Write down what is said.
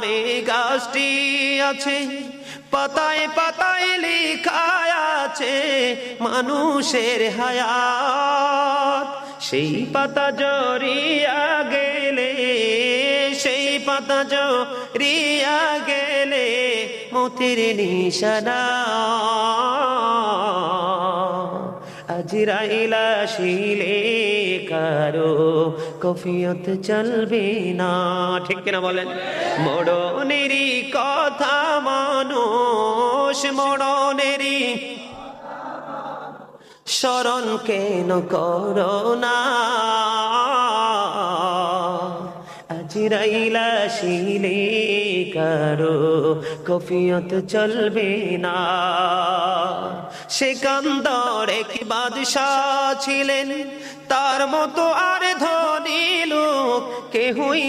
আরে গাছটি আছে, পাতায় পাতায় লেখা আছে মানুষের হায়াত। সেই পাতা জড়িয়া গেলে, সেই পাতা জড়িয়া গেলে মতের নিশানা। আজরাইল আসিলে কারো কফিয়ত চলবে না, ঠিক কিনা বলেন? মরণেরই কথা মানুষ, মরণেরই স্মরণ কেন করো না? আজরাইল আসিলে কারো কফিয়ত চলবে না। সিকান্দর এক বাদশাহ ছিলেন, তার মতো আর ধনী লোক কেহই